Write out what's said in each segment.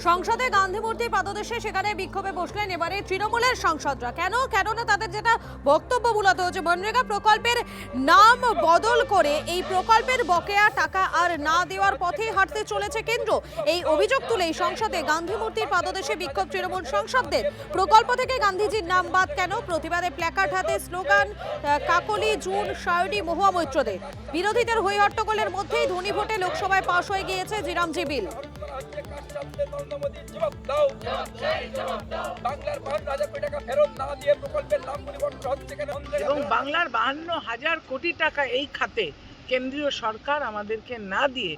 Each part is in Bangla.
সংসদে গান্ধী মূর্তির পাদদেশে সেখানে বিক্ষোভে বসলেন এবারে তৃণমূলের সাংসদরা। কেননা তাদের যেটা বক্তব্য মূলত হচ্ছে মনরেগা প্রকল্পের নাম বদল করে এই প্রকল্পের বকেয়া টাকা আর না দেওয়ার পথে হাঁটতে চলেছে কেন্দ্র। এই অভিযোগ তুলেই সংসদে গান্ধী মূর্তির পাদদেশে বিক্ষোভ তৃণমূল সাংসদদের। প্রকল্প থেকে গান্ধীজির নাম বাদ কেন? প্রতিবাদে প্ল্যাকার্ড হাতে স্লোগান কাকলি, জুন, সায়নী, মহুয়া মৈত্রদের। বিরোধীদের হই হট্টগোলের মধ্যেই ধ্বনি ভোটে লোকসভায় পাশ হয়ে গিয়েছে জিরামজি বিল। এবং বাংলার 52,000 কোটি টাকা এই খাতে কেন্দ্রীয় সরকার আমাদেরকে না দিয়ে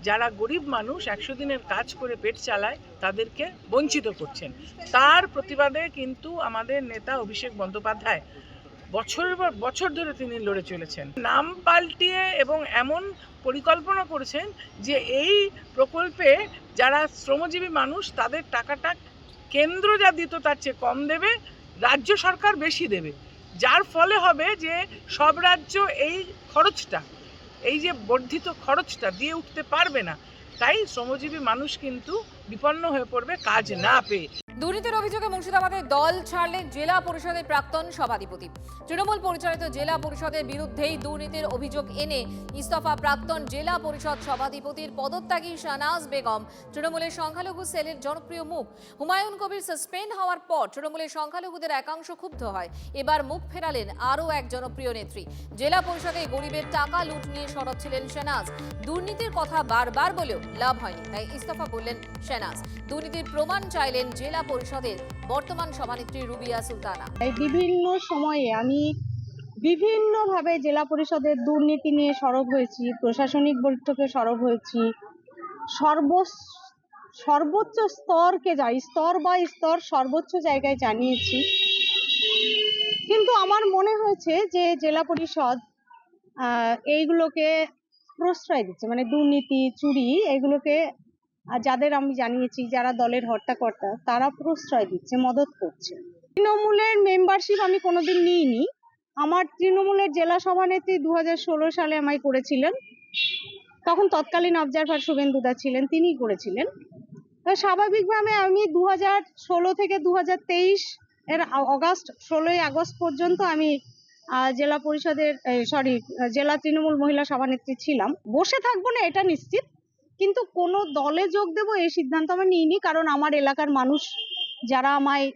যারা গরিব মানুষ 100 দিনের কাজ করে পেট চালায় তাদেরকে বঞ্চিত করছেন। তার প্রতিবাদে কিন্তু আমাদের নেতা অভিষেক বন্দ্যোপাধ্যায় বছরের পর বছর ধরে তিনি লড়ে চলেছেন। নাম পাল্টিয়ে এবং এমন পরিকল্পনা করেছেন যে এই প্রকল্পে যারা শ্রমজীবী মানুষ তাদের টাকাটা কেন্দ্র যা দিত তার চেয়ে কম দেবে, রাজ্য সরকার বেশি দেবে, যার ফলে হবে যে সব রাজ্য এই খরচটা, এই যে বর্ধিত খরচটা দিয়ে উঠতে পারবে না। তাই শ্রমজীবী মানুষ কিন্তু বিপন্ন হয়ে পড়বে কাজ না পেয়ে। দুর্নীতির অভিযোগে মুর্শিদাবাদের দল ছাড়লেন জেলা পরিষদের প্রাক্তন সভাধিপতি। তৃণমূল পরিচালিত জেলা পরিষদের বিরুদ্ধেই দুর্নীতির অভিযোগ এনে ইস্তফা প্রাক্তন জেলা পরিষদ সভাধিপতির পদত্যাগী শাহনাজ বেগম তৃণমূলের সংখ্যালঘু সেলের জনপ্রিয় মুখ। হুমায়ুন কবির সাসপেন্ড হওয়ার পর তৃণমূলের সংখ্যালঘুদের একাংশ ক্ষুব্ধ হয়। এবার মুখ ফেরালেন আরও এক জনপ্রিয় নেত্রী। জেলা পরিষদে গরিবের টাকা লুট নিয়ে সরব ছিলেন শাহনাজ। দুর্নীতির কথা বারবার বলেও লাভ হয়নি, তাই ইস্তফা বললেন শাহনাজ। দুর্নীতির প্রমাণ চাইলেন জেলা পরিষদের বর্তমান সভানেত্রী রুবিয়া সুলতানা। বিভিন্ন সময়ে আমি বিভিন্নভাবে জেলা পরিষদের দুর্নীতি নিয়ে সরব হয়েছি, প্রশাসনিক বৈঠকে সরব হয়েছি, সর্বোচ্চ স্তরকে স্তর বা স্তর সর্বোচ্চ জায়গায় জানিয়েছি। কিন্তু আমার মনে হয়েছে যে জেলা পরিষদ এইগুলোকে প্রশ্রয় দিচ্ছে, মানে দুর্নীতি, চুরি, এগুলোকে যাদের আমি জানিয়েছি যারা দলের হর্তাকর্তা তারা প্রশ্রয় দিচ্ছে, মদত করছে। তৃণমূলের মেম্বারশিপ আমি কোনোদিন নিইনি। আমার তৃণমূলের জেলা সভানেত্রী 2016 সালে আমায় করেছিলেন, তখন তৎকালীন অবজারভার শুভেন্দুদা ছিলেন, তিনিই করেছিলেন। স্বাভাবিকভাবে আমি 2016 থেকে 2023 এর 16ই আগস্ট পর্যন্ত আমি জেলা পরিষদের জেলা তৃণমূল মহিলা সভানেত্রী ছিলাম। বসে থাকবো না এটা নিশ্চিত, কিন্তু কোনো দলে যোগ দেব এই সিদ্ধান্ত আমি নিইনি। কারণ আমার এলাকার মানুষ যারা আমায়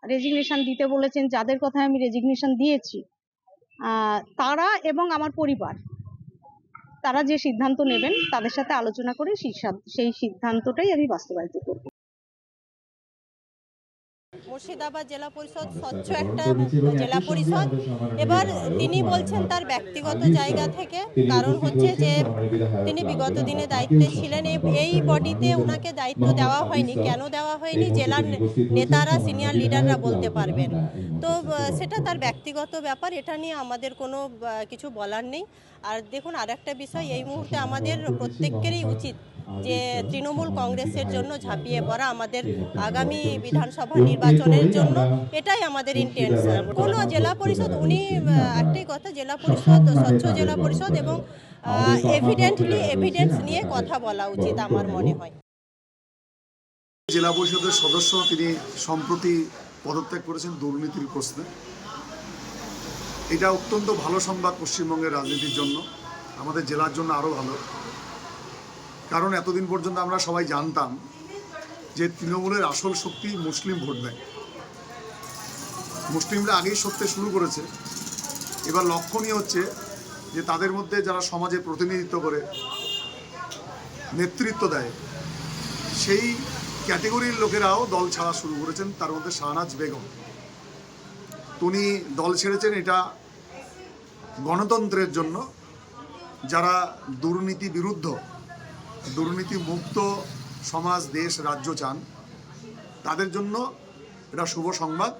রেজিগনেশন দিতে বলেছেন, যাদের কথায় আমি রেজিগনেশন দিয়েছি, তারা এবং আমার পরিবার, তারা যে সিদ্ধান্ত নেবেন তাদের সাথে আলোচনা করে সেই সিদ্ধান্তটাই আমি বাস্তবায়িত করব। মুর্শিদাবাদ জেলা পরিষদ স্বচ্ছ একটা জেলা পরিষদ। এবার তিনি বলছেন তার ব্যক্তিগত জায়গা থেকে, কারণ হচ্ছে যে তিনি বিগত দিনে দায়িত্বে ছিলেন। এই বডিতে ওনাকে দায়িত্ব দেওয়া হয়নি। কেন দেওয়া হয়নি জেলার নেতারা, সিনিয়র লিডাররা বলতে পারবেন। তো সেটা তার ব্যক্তিগত ব্যাপার, এটা নিয়ে আমাদের কোনো কিছু বলার নেই। আর দেখুন, আর একটা বিষয়, এই মুহূর্তে আমাদের প্রত্যেকেরই উচিত যে তৃণমূল কংগ্রেসের জন্য ঝাঁপিয়ে পড়া, আমাদের আগামী বিধানসভা নির্বাচনের জন্য, এটাই আমাদের ইন্টেনশন। কোনো জেলা পরিষদ, উনি একটাই কথা, জেলা পরিষদ স্বচ্ছ জেলা পরিষদ এবং এভিডেন্স নিয়ে কথা বলা উচিত আমার মনে হয়। জেলা পরিষদের সদস্য তিনি সম্প্রতি পদত্যাগ করেছেন দুর্নীতির প্রশ্নে। এটা অত্যন্ত ভালো সংবাদ পশ্চিমবঙ্গের রাজনীতির জন্য, আমাদের জেলার জন্য আরও ভালো। কারণ এতদিন পর্যন্ত আমরা সবাই জানতাম যে তৃণমূলের আসল শক্তি মুসলিম ভোট ব্যাংক। মুসলিমরা আগেই সরতে শুরু করেছে। এবার লক্ষণীয় হচ্ছে যে তাদের মধ্যে যারা সমাজে প্রতিনিধিত্ব করে, নেতৃত্ব দেয়, সেই ক্যাটেগরির লোকেরাও দল ছাড়া শুরু করেছেন। তার মধ্যে শাহনাজ বেগম, উনি দল ছেড়েছেন এটা গণতন্ত্রের জন্য। যারা দুর্নীতি বিরুদ্ধ, দুর্নীতি মুক্ত সমাজ, দেশ, রাজ্য চান, তাদের জন্য এটা শুভ সংবাদ।